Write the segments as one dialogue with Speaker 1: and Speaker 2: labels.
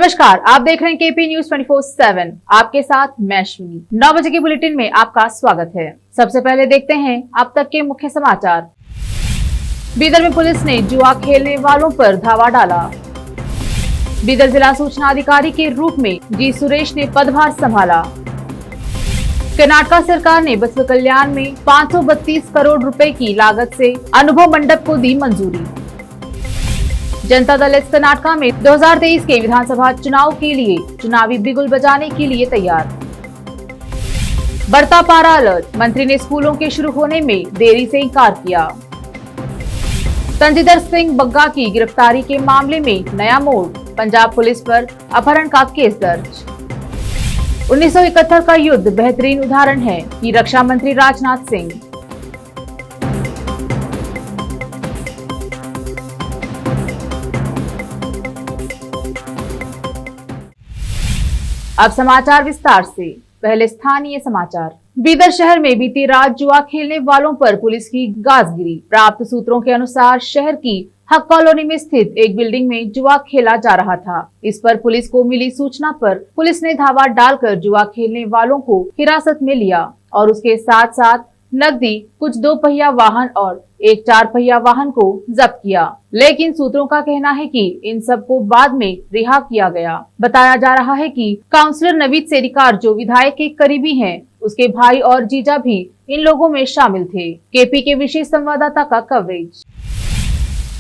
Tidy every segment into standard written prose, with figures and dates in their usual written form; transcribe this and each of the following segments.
Speaker 1: नमस्कार, आप देख रहे हैं केपी न्यूज 24/7। आपके साथ मैं श्रुति। 9 बजे के बुलेटिन में आपका स्वागत है। सबसे पहले देखते हैं अब तक के मुख्य समाचार। बीदर में पुलिस ने जुआ खेलने वालों पर धावा डाला। बीदर जिला सूचना अधिकारी के रूप में जी सुरेश ने पदभार संभाला। कर्नाटक सरकार ने बसव कल्याण में 532 करोड़ रुपए की लागत से अनुभव मंडप को दी मंजूरी। जनता दल एस कर्नाटक में 2023 के विधानसभा चुनाव के लिए चुनावी बिगुल बजाने के लिए तैयार। बढ़ता पारा अलर्ट, मंत्री ने स्कूलों के शुरू होने में देरी से इनकार किया। तंजीदर सिंह बग्गा की गिरफ्तारी के मामले में नया मोड़, पंजाब पुलिस पर अपहरण का केस दर्ज। 1971 का युद्ध बेहतरीन उदाहरण है कि रक्षा मंत्री राजनाथ सिंह। अब समाचार विस्तार से। पहले स्थानीय समाचार। बीदर शहर में बीती रात जुआ खेलने वालों पर पुलिस की गाज गिरी। प्राप्त सूत्रों के अनुसार शहर की हक कॉलोनी में स्थित एक बिल्डिंग में जुआ खेला जा रहा था। इस पर पुलिस को मिली सूचना पर पुलिस ने धावा डालकर जुआ खेलने वालों को हिरासत में लिया और उसके साथ साथ नकदी, कुछ 2 पहिया वाहन और एक 4 पहिया वाहन को जब्त किया। लेकिन सूत्रों का कहना है कि इन सब को बाद में रिहा किया गया। बताया जा रहा है कि काउंसलर नवीद सेरिकार, जो विधायक के करीबी हैं, उसके भाई और जीजा भी इन लोगों में शामिल थे। केपी के विशेष संवाददाता का कवरेज।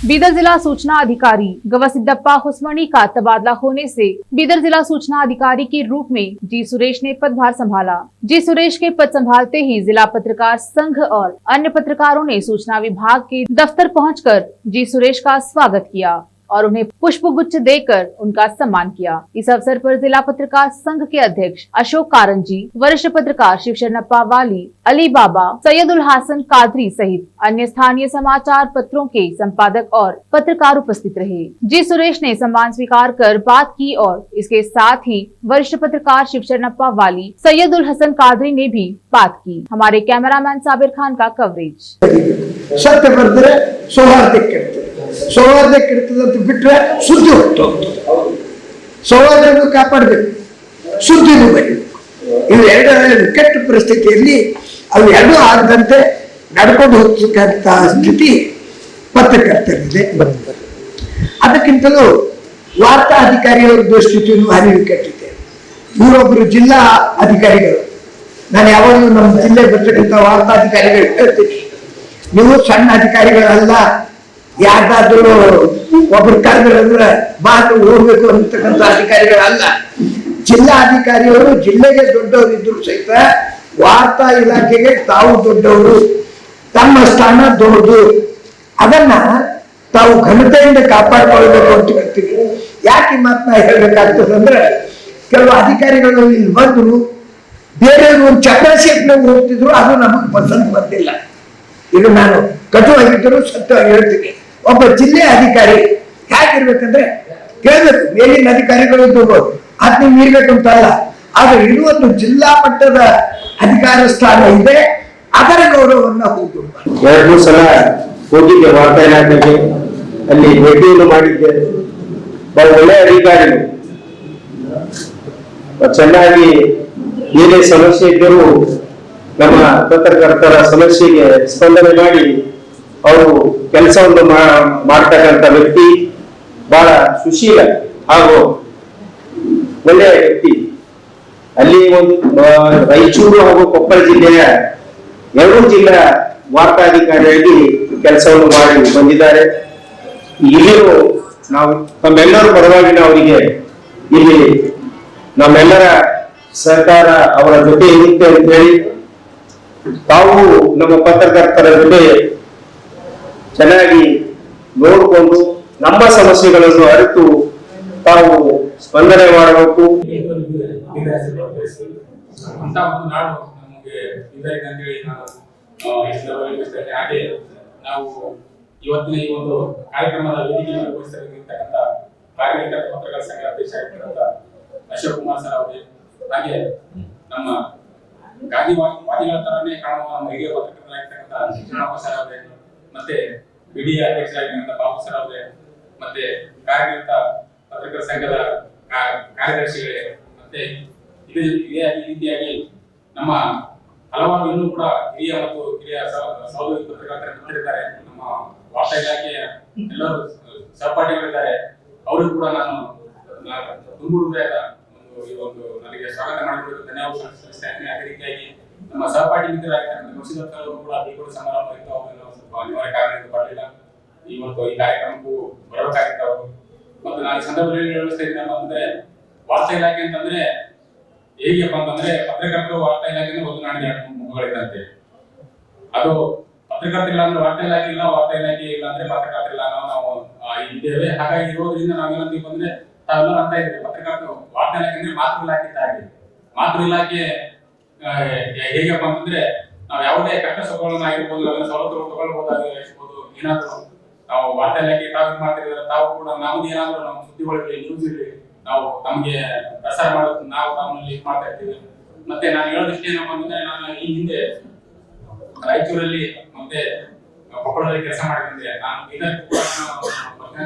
Speaker 1: बीदर जिला सूचना अधिकारी गवसिद्दप्पा हुस्मणी का तबादला होने से बीदर जिला सूचना अधिकारी के रूप में जी सुरेश ने पदभार संभाला। जी सुरेश के पद संभालते ही जिला पत्रकार संघ और अन्य पत्रकारों ने सूचना विभाग के दफ्तर पहुंचकर जी सुरेश का स्वागत किया और उन्हें पुष्पगुच्छ देकर उनका सम्मान किया। इस अवसर पर जिला पत्रकार संघ के अध्यक्ष अशोक कारंजी, वरिष्ठ पत्रकार शिवशरणप्पा वाली, अली बाबा, सैयदुल हसन कादरी सहित अन्य स्थानीय समाचार पत्रों के संपादक और पत्रकार उपस्थित रहे। जी सुरेश ने सम्मान स्वीकार कर बात की और इसके साथ ही वरिष्ठ पत्रकार शिवशरणप्पा वाली, सैयदुल हसन कादरी ने भी बात की। हमारे कैमरामैन साबिर खान का कवरेज।
Speaker 2: सत्य बर्दरे सौहार्द ಕೆಡ್ತದಂತ ಬಿಟ್ರೆ ಸುದ್ದಿ ಹೋಗ್ತದೆ. ಸೌಹಾರ್ದವನ್ನು ಕಾಪಾಡಬೇಕು, ಸುದ್ದಿನೂ ಬೇಕು. ಇವೆರಡು ಕೆಟ್ಟ ಪರಿಸ್ಥಿತಿಯಲ್ಲಿ ಅವು ಎರಡೂ ಆಗದಂತೆ ನಡ್ಕೊಂಡು ಹೋಗ್ತಕ್ಕಂಥ ಸ್ಥಿತಿ ಪತ್ರಕರ್ತರಿದೆ. ಅದಕ್ಕಿಂತಲೂ ವಾರ್ತಾ ಅಧಿಕಾರಿಯವರ ದುಸ್ಥಿತಿಯನ್ನು ಅರಿವು ಕೆಟ್ಟಿದೆ. ಇವರೊಬ್ಬರು ಜಿಲ್ಲಾ ಅಧಿಕಾರಿಗಳು. ನಾನು ಯಾವಾಗಲೂ ನಮ್ಮ ಜಿಲ್ಲೆ ಬರ್ತಕ್ಕಂಥ ವಾರ್ತಾ ಅಧಿಕಾರಿಗಳು ಹೇಳ್ತೀನಿ, ನೀವು ಸಣ್ಣ ಅಧಿಕಾರಿಗಳಲ್ಲ, ಯಾರ್ದಾದ್ರೂ ಒಬ್ರು ಕರೆದ್ರೆ ಬಾತು ಹೋಗ್ಬೇಕು ಅಂತಕ್ಕಂಥ ಅಧಿಕಾರಿಗಳಲ್ಲ. ಜಿಲ್ಲಾ ಅಧಿಕಾರಿಯವರು ಜಿಲ್ಲೆಗೆ ದೊಡ್ಡವರು ಇದ್ರು ಸಹಿತ ವಾರ್ತಾ ಇಲಾಖೆಗೆ ತಾವು ದೊಡ್ಡವರು, ತಮ್ಮ ಸ್ಥಾನ ದೊಡ್ಡದು, ಅದನ್ನ ತಾವು ಘನತೆಯಿಂದ ಕಾಪಾಡಿಕೊಳ್ಬೇಕು ಅಂತ ಹೇಳ್ತೀವಿ. ಯಾಕೆ ಮಾತನ್ನ ಹೇಳ್ಬೇಕಾಗ್ತದಂದ್ರೆ, ಕೆಲವು ಅಧಿಕಾರಿಗಳು ಇಲ್ಲಿ ಬಂದ್ರು ಬೇರೆಯವರು ಒಂದು ಚಕ್ರಶೇಪ್ನಾಗ ಹೋಗ್ತಿದ್ರು, ಅದು ನಮಗೆ ಪಸಂದ್ ಬಂದಿಲ್ಲ. ಇದು ನಾನು ಕಟುವಾಗಿದ್ದರೂ ಸತ್ಯವಾಗಿ ಹೇಳ್ತೀನಿ. ಒಬ್ಬ ಜಿಲ್ಲೆ ಅಧಿಕಾರಿ ಹೇಗಿರ್ಬೇಕಂದ್ರೆ ಕೇಳಬೇಕು, ಮೇಲಿನ ಅಧಿಕಾರಿಗಳು ಇರ್ಬೋದು, ಅದನ್ನ ಮೀರ್ಬೇಕಂತ ಅಲ್ಲ, ಆದ್ರೆ ಇನ್ನೊಂದು ಜಿಲ್ಲಾ ಮಟ್ಟದ ಅಧಿಕಾರ ಸ್ಥಾನ ಇದೆ, ಅದರ ಗೌರವವನ್ನ ಹೋಗ್ಬೇಕು.
Speaker 3: 2 ಸಲ ಹೋಗಿದ್ದೆ ವಾರ್ತಾ ಇಲಾಖೆಗೆ, ಅಲ್ಲಿ ಭೇಟಿಯನ್ನು ಮಾಡಿದ್ದೆ. ಬಹಳ ಒಳ್ಳೆಯ ಅಧಿಕಾರಿಗಳು, ಚೆನ್ನಾಗಿ ಏನೇ ಸಮಸ್ಯೆ ಇದ್ದರೂ ನಮ್ಮ ಪತ್ರಕರ್ತರ ಸಮಸ್ಯೆಗೆ ಸ್ಪಂದನೆ ಮಾಡಿ ಅವರು ಕೆಲಸವನ್ನು ಮಾಡ್ತಕ್ಕಂಥ ವ್ಯಕ್ತಿ. ಬಹಳ ಸುಶೀಲ ಹಾಗೂ ಒಳ್ಳೆಯ ವ್ಯಕ್ತಿ. ಅಲ್ಲಿ ಒಂದು ರಾಯಚೂರು ಹಾಗೂ ಕೊಪ್ಪಳ ಜಿಲ್ಲೆಯ 2 ಜಿಲ್ಲಾ ವಾರ್ತಾಧಿಕಾರಿಯಾಗಿ ಕೆಲಸವನ್ನು ಮಾಡಿ ಬಂದಿದ್ದಾರೆ. ಇಲ್ಲಿಯೂ ನಾವು ತಮ್ಮೆಲ್ಲರ ಪರವಾಗಿ ಅವರಿಗೆ ಇಲ್ಲಿ ನಮ್ಮೆಲ್ಲರ ಸರ್ಕಾರ ಅವರ ಜೊತೆ ಇರುತ್ತೆ ಅಂತ ಹೇಳಿ, ತಾವು ನಮ್ಮ ಪತ್ರಕರ್ತರ ಜೊತೆ ಚೆನ್ನಾಗಿ ನೋಡಿಕೊಂಡು ನಮ್ಮ ಸಮಸ್ಯೆಗಳನ್ನು ಅರಿತು ತಾವು ಸ್ಪಂದನೆ ಮಾಡಬೇಕು
Speaker 4: ಅಂತ ಒಂದು ನಾಡು ನಮಗೆ ಇದೆ ಅಂತ ಹೇಳಿ ಹಾಗೆ ನಾವು ಇವತ್ತಿನ ಈ ಒಂದು ಕಾರ್ಯಕ್ರಮದ ವೇದಿಕೆಯನ್ನು ವಹಿಸಬೇಕಿರ್ತಕ್ಕಂಥ ಕಾರ್ಯಕರ್ತರ ಪತ್ರಕರ್ತರ ಸಂಘ ಅಧ್ಯಕ್ಷರಾಗಿರ್ತಕ್ಕಂಥ ಅಶೋಕ್ ಕುಮಾರ್ ಸರ್ ಅವರಿಗೆ, ಹಾಗೆ ನಮ್ಮ ಗಾಂಧಿವಾದಿಗಳ ತರನೇ ಕಾಣುವ ನಮ್ಮ ಹಿರಿಯ ಪತ್ರಕರ್ತರಾಗಿರ್ತಕ್ಕಂಥ ಶಿವರಾಮ ಸರ್ ಅವರೇ, ಮತ್ತೆ ಬಿಡಿ ಅಧ್ಯಕ್ಷರಾಗಿರ್ತಕ್ಕಂಥ ಬಾಬು ಸರ್ ಅವರೇ, ಮತ್ತೆ ಕಾರ್ಯಕರ್ತ ಪತ್ರಕರ್ತರ ಸಂಘದ ಕಾರ್ಯದರ್ಶಿಗಳೇ ಮತ್ತೆ ಇದೇ ರೀತಿಯಾಗಿ ನಮ್ಮ ಹಲವಾರು ಇನ್ನೂ ಕೂಡ ಹಿರಿಯ ಮತ್ತು ಕಿರಿಯ ಸಹೋದರಿ ಪತ್ರಕರ್ತರ ಮಿತ್ರರಿದ್ದಾರೆ. ನಮ್ಮ ವಾರ್ತಾ ಇಲಾಖೆಯ ಎಲ್ಲರೂ ಸಹಪಾಠಿಗಳಿದ್ದಾರೆ. ಅವರಿಗೂ ಕೂಡ ನಾನು ತುಂಬು ಹೃದಯದ ಒಂದು ನನಗೆ ಸ್ವಾಗತ ಮಾಡಿಕೊಳ್ಳಲು ಧನ್ಯವಾದ ಸಲ್ಲಿಸ್ತೇನೆ. ಅದೇ ರೀತಿಯಾಗಿ ನಮ್ಮ ಸಹಪಾಠಿ ಮಿತ್ರರಾಗಿರ್ತಕ್ಕಂಥ ಮುರ್ಷಿದಾಬಾದ್ ಅವರು ಕೂಡ ಬೀಳ್ಕೊಡುವ ಸಮಾರಂಭ ಇತ್ತು. ಅವರನ್ನು ಸ್ವಲ್ಪ ಅನಿವಾರ್ಯ ಕಾರಣದಿಂದ ಬರಲಿಲ್ಲ. ಇವತ್ತು ಈ ಕಾರ್ಯಕ್ರಮಕ್ಕೂ ಬರಬೇಕಾಗಿತ್ತು ಅವರು. ಮತ್ತು ನಾನು ಈ ಸಂದರ್ಭದಲ್ಲಿ ಹೇಳಲಿಸ್ತಾ ಇದ್ದೇನೆ ಅಂದ್ರೆ ವಾರ್ತಾ ಇಲಾಖೆ ಅಂತಂದ್ರೆ ಹೇಗಪ್ಪ ಅಂತಂದ್ರೆ ಪತ್ರಕರ್ತರು ವಾರ್ತಾ ಇಲಾಖೆ ಒಂದು ನಾಡಿನ ಮುಖಗಳಿದ್ದಂತೆ. ಅದು ಪತ್ರಕರ್ತರ ಇಲ್ಲ ಅಂದ್ರೆ ವಾರ್ತಾ ಇಲಾಖೆ ಇಲ್ಲ, ವಾರ್ತಾ ಇಲಾಖೆ ಇಲ್ಲ ಅಂದ್ರೆ ಪತ್ರಕರ್ತರ ಇಲ್ಲ ನಾವು ಇದ್ದೇವೆ. ಹಾಗಾಗಿ ಇರೋದ್ರಿಂದ ನಾವೇನಂತೀವಿ ಅಂದ್ರೆ ತಾವೆಲ್ಲರೂ ಅಂತ ಇದ್ದೇವೆ ಪತ್ರಕರ್ತರು ವಾರ್ತಾ ಇಲಾಖೆ ಅಂದ್ರೆ ಮಾತೃ ಇಲಾಖೆ ಇದ್ದಾಗೆ. ಮಾತೃ ಇಲಾಖೆ ಹೇಗಪ್ಪ ಅಂತಂದ್ರೆ ನಾವು ಯಾವುದೇ ಕಷ್ಟ ಸುಖಗಳನ್ನ ಆಗಿರ್ಬೋದು, ಸವಲತ್ತುಗಳು ತಗೊಳ್ಬಹುದಾಗಿರ್ಬೋದು, ಏನಾದ್ರು ನಾವು ವಾರ್ತಾ ಇಲಾಖೆ ತಾವು ಮಾಡ್ತಿದ್ರೆ ತಾವು ಕೂಡ ನಮ್ದು ಏನಾದ್ರು ನಮ್ಮ ಸುದ್ದಿಗಳಿರಲಿ, ನ್ಯೂಸ್ ಇರಲಿ, ನಾವು ತಮಗೆ ಪ್ರಸಾರ ಮಾಡೋದು ನಾವು ನಮ್ಮಲ್ಲಿ ಮಾಡ್ತಾ ಇರ್ತೀವಿ. ಮತ್ತೆ ನಾನು ಹೇಳೋದಿಷ್ಟೇ ಏನಪ್ಪ ಅಂತಂದ್ರೆ ನಾನು ಈ ಹಿಂದೆ ರಾಯಚೂರಲ್ಲಿ ಮತ್ತೆ ಕೊಪ್ಪಳದಲ್ಲಿ ಕೆಲಸ ಮಾಡಿದ್ರೆ ನಾನು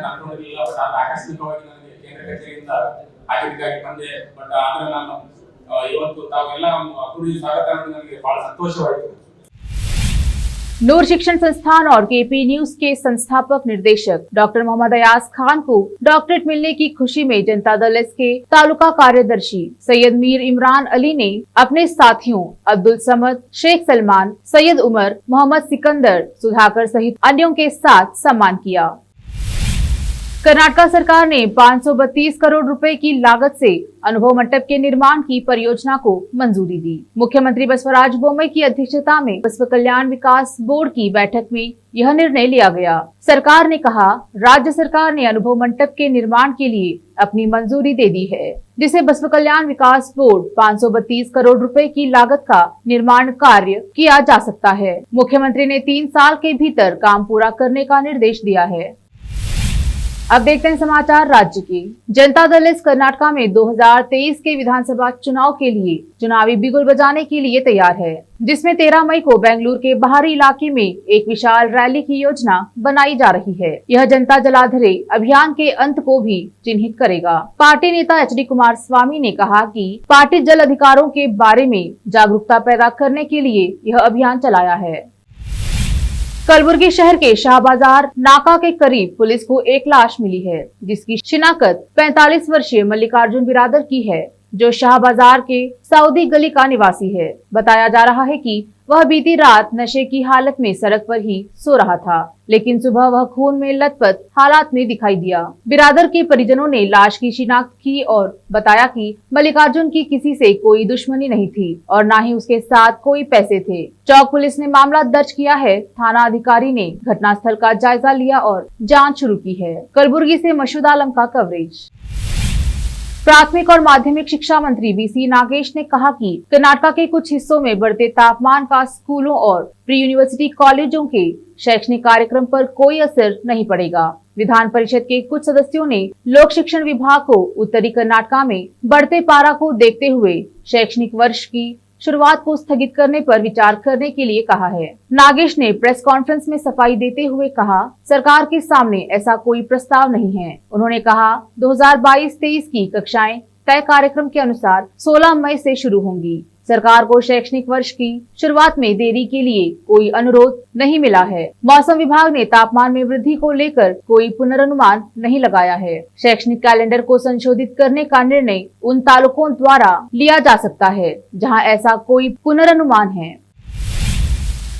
Speaker 4: ಅನ್ಕೊಂಡಿರಲಿಲ್ಲ. ಬಟ್ ಅದು ಆಕಸ್ಮಿಕವಾಗಿ ನನಗೆ ಕೇಂದ್ರ ಕಚೇರಿಯಿಂದ ಆಗಿದ್ದಕ್ಕಾಗಿ ಬಂದೆ. ಬಟ್ ಆದ್ರೆ ನಾನು ಇವತ್ತು ತಾವೆಲ್ಲ ಅಪೂರ್ವ ಸ್ವಾಗತ ನನಗೆ ಬಹಳ ಸಂತೋಷವಾಯಿತು.
Speaker 1: नूर शिक्षण संस्थान और केपी न्यूज के संस्थापक निर्देशक डॉक्टर मोहम्मद अयाज खान को डॉक्टरेट मिलने की खुशी में जनता दल एस के तालुका कार्यदर्शी सैयद मीर इमरान अली ने अपने साथियों अब्दुल समद, शेख सलमान, सैयद उमर, मोहम्मद सिकंदर, सुधाकर सहित अन्यों के साथ सम्मान किया। कर्नाटक सरकार ने 532 करोड़ रुपए की लागत से अनुभव मंडप के निर्माण की परियोजना को मंजूरी दी। मुख्यमंत्री बसवराज बोम्मई की अध्यक्षता में बसव कल्याण विकास बोर्ड की बैठक में यह निर्णय लिया गया। सरकार ने कहा, राज्य सरकार ने अनुभव मंडप के निर्माण के लिए अपनी मंजूरी दे दी है, जिसे बसव कल्याण विकास बोर्ड 532 करोड़ रुपए की लागत का निर्माण कार्य किया जा सकता है। मुख्यमंत्री ने 3 साल के भीतर काम पूरा करने का निर्देश दिया है। अब देखते हैं समाचार राज्य के। जनता दल एस कर्नाटका में 2023 के विधानसभा चुनाव के लिए चुनावी बिगुल बजाने के लिए तैयार है, जिसमें 13 मई को बेंगलुरु के बाहरी इलाके में एक विशाल रैली की योजना बनाई जा रही है। यह जनता जलाधरे अभियान के अंत को भी चिन्हित करेगा। पार्टी नेता एच डी कुमारस्वामी ने कहा कि पार्टी जल अधिकारों के बारे में जागरूकता पैदा करने के लिए यह अभियान चलाया है। कलबुर्गी शहर के शाहबाजार नाका के करीब पुलिस को एक लाश मिली है, जिसकी शिनाख्त 45 वर्षीय मल्लिकार्जुन बिरादर की है, जो शाहबाजार के सऊदी गली का निवासी है। बताया जा रहा है कि वह बीती रात नशे की हालत में सड़क पर ही सो रहा था, लेकिन सुबह वह खून में लथपथ हालात में दिखाई दिया। बिरादर के परिजनों ने लाश की शिनाख्त की और बताया कि मल्लिकार्जुन की किसी से कोई दुश्मनी नहीं थी और न ही उसके साथ कोई पैसे थे। चौक पुलिस ने मामला दर्ज किया है। थाना अधिकारी ने घटनास्थल का जायजा लिया और जांच शुरू की है। कलबुर्गी से मशहूद आलम का कवरेज। प्राथमिक और माध्यमिक शिक्षा मंत्री बीसी नागेश ने कहा कि कर्नाटक के कुछ हिस्सों में बढ़ते तापमान का स्कूलों और प्री यूनिवर्सिटी कॉलेजों के शैक्षणिक कार्यक्रम पर कोई असर नहीं पड़ेगा। विधान परिषद के कुछ सदस्यों ने लोक शिक्षण विभाग को उत्तरी कर्नाटक में बढ़ते पारा को देखते हुए शैक्षणिक वर्ष की शुरुआत को स्थगित करने पर विचार करने के लिए कहा है। नागेश ने प्रेस कॉन्फ्रेंस में सफाई देते हुए कहा, सरकार के सामने ऐसा कोई प्रस्ताव नहीं है। उन्होंने कहा 2022-23 की कक्षाएं तय कार्यक्रम के अनुसार 16 मई से शुरू होंगी। सरकार को शैक्षणिक वर्ष की शुरुआत में देरी के लिए कोई अनुरोध नहीं मिला है। मौसम विभाग ने तापमान में वृद्धि को लेकर कोई पुनर्नुमान नहीं लगाया है। शैक्षणिक कैलेंडर को संशोधित करने का निर्णय उन तालुकों द्वारा लिया जा सकता है जहां ऐसा कोई पुनर्नुमान है।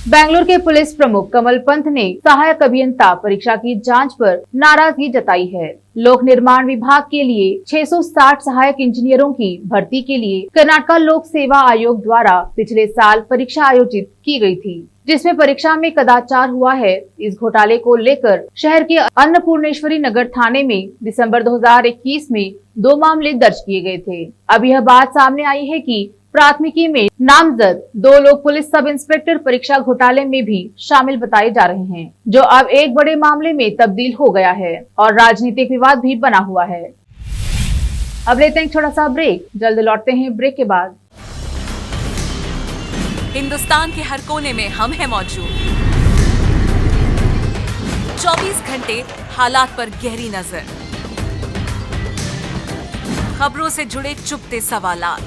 Speaker 1: बेंगलुरु के पुलिस प्रमुख कमल पंत ने सहायक अभियंता परीक्षा की जांच पर नाराजगी जताई है। लोक निर्माण विभाग के लिए 660 सहायक इंजीनियरों की भर्ती के लिए कर्नाटक लोक सेवा आयोग द्वारा पिछले साल परीक्षा आयोजित की गई थी, जिसमें परीक्षा में कदाचार हुआ है। इस घोटाले को लेकर शहर के अन्नपूर्णेश्वरी नगर थाने में दिसंबर 2021 में 2 मामले दर्ज किए गए थे। अब यह बात सामने आई है कि प्राथमिकी में नामजद 2 लोग पुलिस सब इंस्पेक्टर परीक्षा घोटाले में भी शामिल बताए जा रहे हैं, जो अब एक बड़े मामले में तब्दील हो गया है और राजनीतिक विवाद भी बना हुआ है। अब लेते हैं एक छोटा सा ब्रेक, जल्द लौटते हैं ब्रेक के बाद।
Speaker 5: हिंदुस्तान के हर कोने में हम हैं मौजूद। 24 घंटे हालात पर गहरी नजर, खबरों से जुड़े चुपते सवालात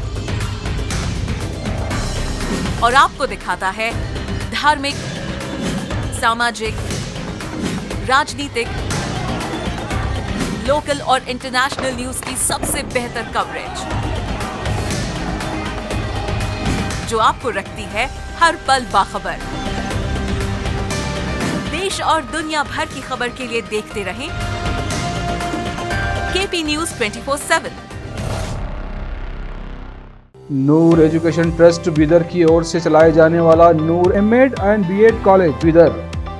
Speaker 5: और आपको दिखाता है धार्मिक, सामाजिक, राजनीतिक, लोकल और इंटरनेशनल न्यूज की सबसे बेहतर कवरेज जो आपको रखती है हर पल बाखबर। देश और दुनिया भर की खबर के लिए देखते रहें KP news 24/7।
Speaker 6: Noor education trust Bidar की ओर से चलाए जाने वाला Noor MEd and BEd college Bidar,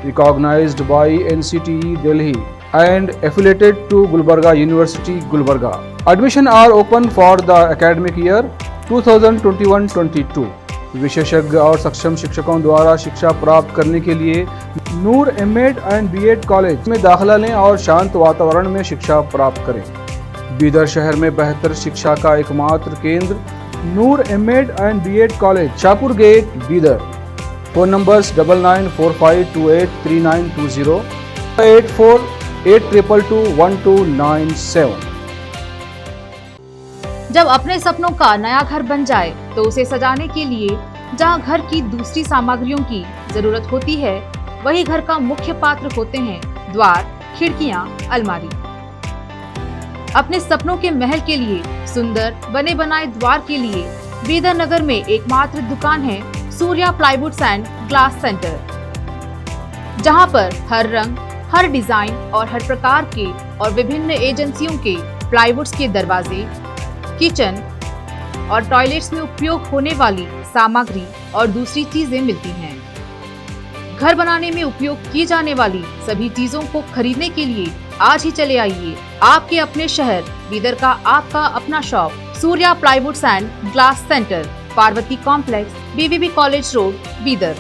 Speaker 6: recognised by NCTE Delhi and affiliated to Gulbarga University, Gulbarga. Admission are open for the academic year 2021-22. विशेषज्ञ और सक्षम शिक्षकों द्वारा शिक्षा प्राप्त करने के लिए नूर एमएड एंड बीएड कॉलेज में दाखिला लें और शांत वातावरण में शिक्षा प्राप्त करें। बीदर शहर में बेहतर शिक्षा का एकमात्र केंद्र Noor MEd and BEd college, Shahpur gate, Bidar. Phone numbers 9945283920, 8482221297।
Speaker 1: जब अपने सपनों का नया घर बन जाए तो उसे सजाने के लिए जहां घर की दूसरी सामग्रियों की जरूरत होती है, वही घर का मुख्य पात्र होते हैं द्वार, खिड़कियां, अलमारी। अपने सपनों के महल के लिए सुंदर बने बनाए द्वार के लिए बीदर नगर में एकमात्र दुकान है Surya plywoods and glass centre, जहां पर हर रंग, हर डिजाइन और हर प्रकार के और विभिन्न एजेंसियों के प्लाईवुड्स के दरवाजे, किचन और टॉयलेट्स में उपयोग होने वाली सामग्री और दूसरी चीजें मिलती हैं। घर बनाने में उपयोग की जाने वाली सभी चीजों को खरीदने के लिए आज ही चले आइए आपके अपने शहर बीदर का आपका अपना shop Surya plywoods and glass centre, Parvati complex, BVB college road, Bidar.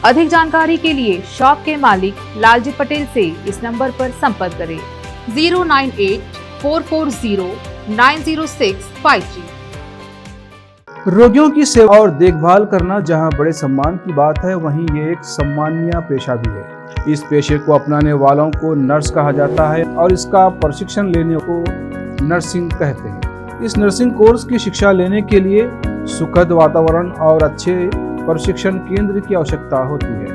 Speaker 1: अधिक जानकारी के लिए शॉप के मालिक लालजी पटेल से इस नंबर पर संपर्क करें 09844090653।
Speaker 6: रोगियों की सेवा और देखभाल करना जहां बड़े सम्मान की बात है, वहीं ये एक सम्माननीय पेशा भी है। इस पेशे को अपनाने वालों को नर्स कहा जाता है और इसका प्रशिक्षण लेने को नर्सिंग कहते हैं। इस नर्सिंग कोर्स की शिक्षा लेने के लिए सुखद वातावरण और अच्छे प्रशिक्षण केंद्र की आवश्यकता होती है।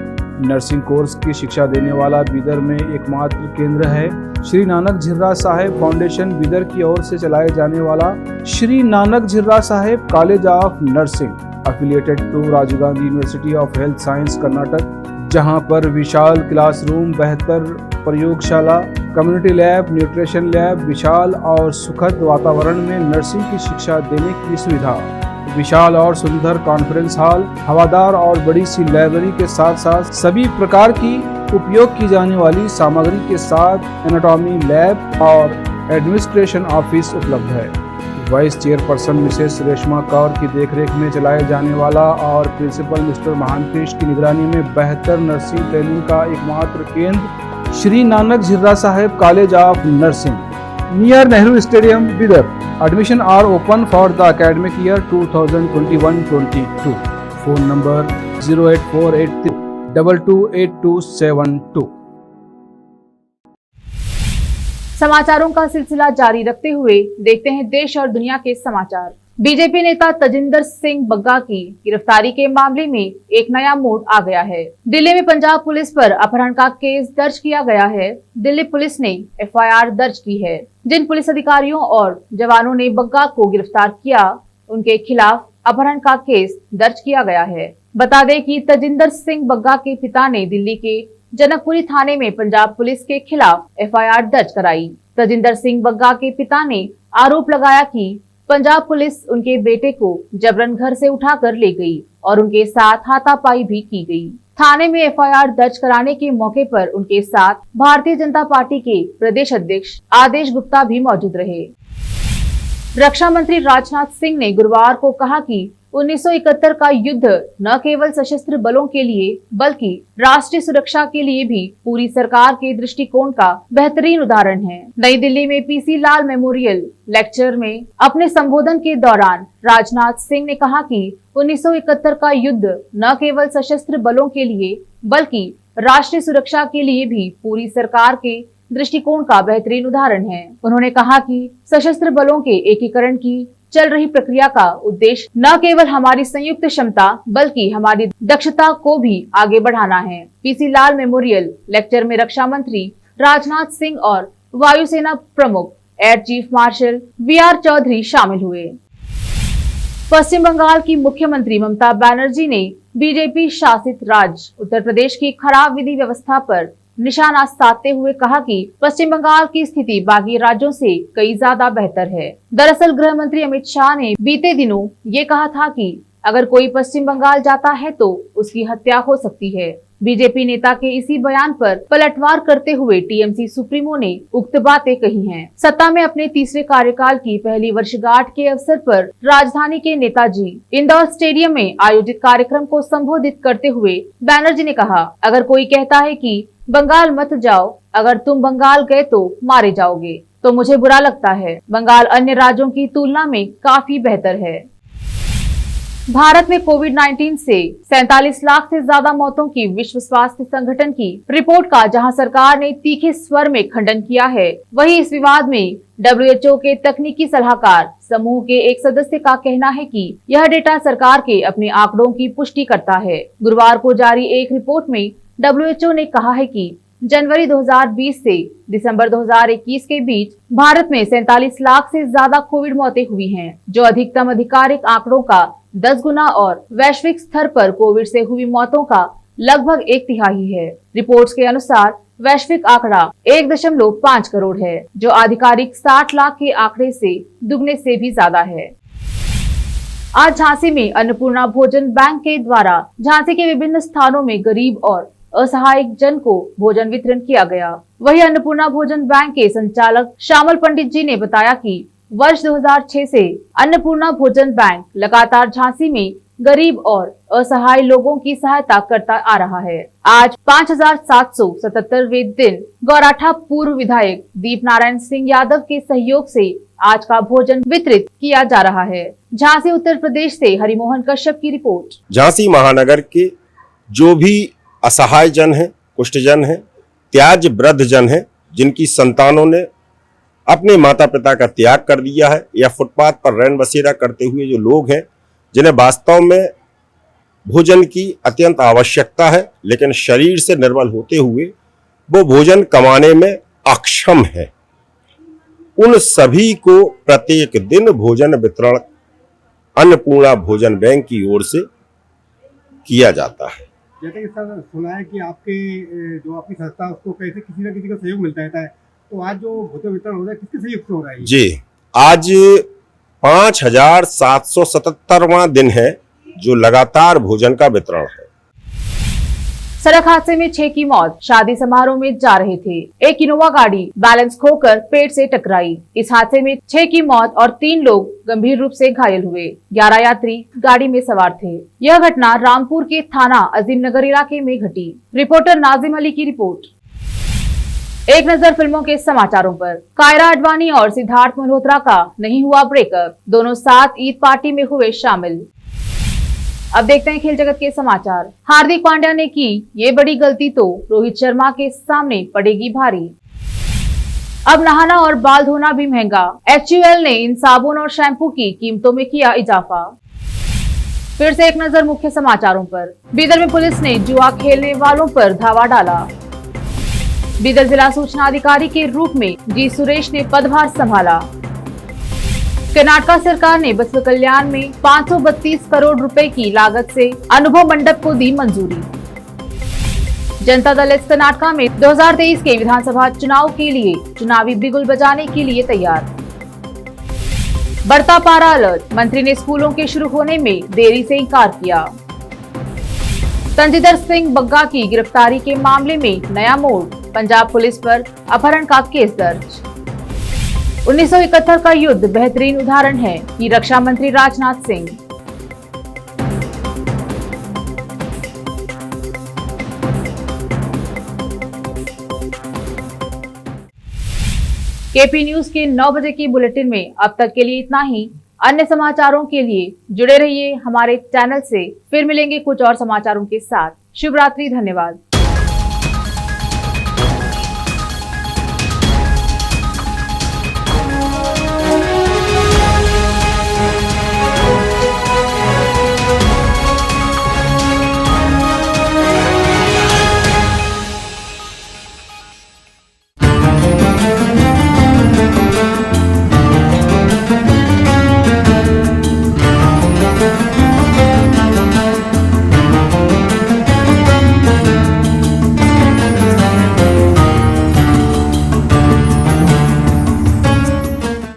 Speaker 6: नर्सिंग कोर्स की शिक्षा देने वाला बीदर में एकमात्र केंद्र है श्री नानक झिर्रा साहेब फाउंडेशन बीदर की ओर से चलाए जाने वाला Shri Nanak Jhira Sahib college of nursing, affiliated to Rajiv Gandhi university of health science, Karnataka, जहां पर विशाल क्लासरूम, बेहतर प्रयोगशाला, कम्युनिटी लैब, न्यूट्रिशन लैब, विशाल और सुखद वातावरण में नर्सिंग की शिक्षा देने की सुविधा, विशाल और सुंदर कॉन्फ्रेंस हॉल, हवादार और बड़ी सी लाइब्रेरी के साथ साथ सभी प्रकार की उपयोग की जाने वाली सामग्री के साथ एनाटॉमी लैब और एडमिनिस्ट्रेशन ऑफिस उपलब्ध है। Vice chairperson Mrs Reshma Kaur की देखरेख में चलाए जाने वाला और प्रिंसिपल मिस्टर महांतेश की निगरानी में बेहतर नर्सिंग ट्रेनिंग का एकमात्र केंद्र Shri Nanak Jhira Sahib college of nursing, near Nehru stadium, Bidar. Admission are open for the academic year 2021-22. Phone number 08483228272।
Speaker 1: समाचारों का सिलसिला जारी रखते हुए देखते हैं देश और दुनिया के समाचार। बीजेपी नेता तजिंदर सिंह बग्गा की गिरफ्तारी के मामले में एक नया मोड़ आ गया है। दिल्ली में पंजाब पुलिस पर अपहरण का केस दर्ज किया गया है। दिल्ली पुलिस ने एफआईआर दर्ज की है। जिन पुलिस अधिकारियों और जवानों ने बग्गा को गिरफ्तार किया, उनके खिलाफ अपहरण का केस दर्ज किया गया है। बता दें कि तजिंदर सिंह बग्गा के पिता ने दिल्ली के जनकपुरी थाने में पंजाब पुलिस के खिलाफ एफआईआर दर्ज कराई। तजिंदर सिंह बग्गा के पिता ने आरोप लगाया कि पंजाब पुलिस उनके बेटे को जबरन घर से उठाकर ले गई और उनके साथ हाथापाई भी की गई। थाने में एफआईआर दर्ज कराने के मौके पर उनके साथ भारतीय जनता पार्टी के प्रदेश अध्यक्ष आदेश गुप्ता भी मौजूद रहे। रक्षा मंत्री राजनाथ सिंह ने गुरुवार को कहा कि 1971 का युद्ध न केवल सशस्त्र बलों के लिए बल्कि राष्ट्रीय सुरक्षा के लिए भी पूरी सरकार के दृष्टिकोण का बेहतरीन उदाहरण है। नई दिल्ली में पीसी लाल मेमोरियल लेक्चर में अपने संबोधन के दौरान राजनाथ सिंह ने कहा कि 1971 का युद्ध न केवल सशस्त्र बलों के लिए बल्कि राष्ट्रीय सुरक्षा के लिए भी पूरी सरकार के दृष्टिकोण का बेहतरीन उदाहरण है। उन्होंने कहा कि सशस्त्र बलों के एकीकरण की चल रही प्रक्रिया का उद्देश्य न केवल हमारी संयुक्त क्षमता बल्कि हमारी दक्षता को भी आगे बढ़ाना है। पीसी लाल मेमोरियल लेक्चर में रक्षा मंत्री राजनाथ सिंह और वायुसेना प्रमुख air chief marshal VR Chaudhary शामिल हुए। पश्चिम बंगाल की मुख्यमंत्री ममता बनर्जी ने बीजेपी शासित राज्य उत्तर प्रदेश की खराब विधि व्यवस्था पर निशाना साधते हुए कहा कि पश्चिम बंगाल की स्थिति बाकी राज्यों से कई ज्यादा बेहतर है। दरअसल गृह मंत्री अमित शाह ने बीते दिनों ये कहा था कि अगर कोई पश्चिम बंगाल जाता है तो उसकी हत्या हो सकती है। बीजेपी नेता के इसी बयान पर पलटवार करते हुए टीएमसी सुप्रीमो ने उक्त बातें कही हैं। सत्ता में अपने तीसरे कार्यकाल की पहली वर्षगांठ के अवसर पर राजधानी के नेताजी इंदौर स्टेडियम में आयोजित कार्यक्रम को संबोधित करते हुए बनर्जी ने कहा, अगर कोई कहता है कि बंगाल मत जाओ, अगर तुम बंगाल गए तो मारे जाओगे, तो मुझे बुरा लगता है। बंगाल अन्य राज्यों की तुलना में काफी बेहतर है। भारत में कोविड-19 से 47 लाख से ज्यादा मौतों की विश्व स्वास्थ्य संगठन की रिपोर्ट का जहां सरकार ने तीखे स्वर में खंडन किया है, वहीं इस विवाद में WHO के तकनीकी सलाहकार समूह के एक सदस्य का कहना है कि यह डेटा सरकार के अपने आंकड़ों की पुष्टि करता है। गुरुवार को जारी एक रिपोर्ट में WHO ने कहा है कि जनवरी 2020 से दिसंबर 2021 के बीच भारत में 47 लाख से ज्यादा कोविड मौतें हुई हैं, जो अधिकतम आधिकारिक आंकड़ों का 10 गुना और वैश्विक स्तर पर कोविड से हुई मौतों का लगभग 1/3 है। रिपोर्ट्स के अनुसार वैश्विक आंकड़ा 1.5 करोड़ है, जो आधिकारिक 60 लाख के आंकड़े से दुगने से भी ज्यादा है। आज झांसी में अन्नपूर्णा भोजन बैंक के द्वारा झांसी के विभिन्न स्थानों में गरीब और असहाय जन को भोजन वितरण किया गया। वही अन्नपूर्णा भोजन बैंक के संचालक श्यामल पंडित जी ने बताया कि वर्ष 2006 से अन्नपूर्णा भोजन बैंक लगातार झांसी में गरीब और असहाय लोगों की सहायता करता आ रहा है। आज 5777वें दिन गौराठा पूर्व विधायक दीप नारायण सिंह यादव के सहयोग से आज का भोजन वितरित किया जा रहा है। झांसी उत्तर प्रदेश से हरिमोहन कश्यप की रिपोर्ट।
Speaker 7: झांसी महानगर के जो भी असहाय जन है, कुष्ठजन है, त्याज वृद्ध जन है, जिनकी संतानों ने अपने माता पिता का त्याग कर दिया है या फुटपाथ पर रैन बसेरा करते हुए जो लोग हैं, जिन्हें वास्तव में भोजन की अत्यंत आवश्यकता है, लेकिन शरीर से निर्बल होते हुए वो भोजन कमाने में अक्षम है, उन सभी को प्रत्येक दिन भोजन वितरण अन्नपूर्णा भोजन बैंक की ओर से किया जाता है।
Speaker 8: जैसे कि सर सुना है कि आपकी संस्था उसको कैसे किसी न किसी का सहयोग मिलता रहता है, तो आज जो भोजन वितरण हो रहा है किसके सहयोग से हो रहा है? जी,
Speaker 7: आज 5777वां दिन है जो लगातार भोजन का वितरण है।
Speaker 1: सड़क हादसे में 6 की मौत। शादी समारोह में जा रहे थे, एक इनोवा गाड़ी बैलेंस खोकर पेड़ से टकराई। इस हादसे में 6 की मौत और 3 लोग गंभीर रूप से घायल हुए। 11 यात्री गाड़ी में सवार थे। यह घटना रामपुर के थाना अजीम नगर इलाके में घटी। रिपोर्टर नाजिम अली की रिपोर्ट। एक नजर फिल्मों के समाचारों पर। कायरा आडवाणी और सिद्धार्थ मल्होत्रा का नहीं हुआ ब्रेकअप, दोनों साथ ईद पार्टी में हुए शामिल। अब देखते हैं खेल जगत के समाचार। हार्दिक पांड्या ने की ये बड़ी गलती तो रोहित शर्मा के सामने पड़ेगी भारी। अब नहाना और बाल धोना भी महंगा। HUL ने इन साबुन और शैम्पू की कीमतों में किया इजाफा। फिर से एक नजर मुख्य समाचारों पर। बीदर में पुलिस ने जुआ खेलने वालों पर धावा डाला। बीदर जिला सूचना अधिकारी के रूप में जी सुरेश ने पदभार संभाला। कर्नाटक सरकार ने बसव कल्याण में 532 करोड़ रुपए की लागत से अनुभव मंडप को दी मंजूरी। जनता दल एस कर्नाटक में 2023 के विधानसभा चुनाव के लिए चुनावी बिगुल बजाने के लिए तैयार। बढ़ता पारा अलर्ट, मंत्री ने स्कूलों के शुरू होने में देरी से इनकार किया। तंजीदर सिंह बग्गा की गिरफ्तारी के मामले में नया मोड़, पंजाब पुलिस पर अपहरण का केस दर्ज। 1971 का युद्ध बेहतरीन उदाहरण है कि रक्षा मंत्री राजनाथ सिंह। केपी न्यूज के 9 बजे की बुलेटिन में अब तक के लिए इतना ही। अन्य समाचारों के लिए जुड़े रहिए हमारे चैनल से। फिर मिलेंगे कुछ और समाचारों के साथ। शुभ रात्रि, धन्यवाद।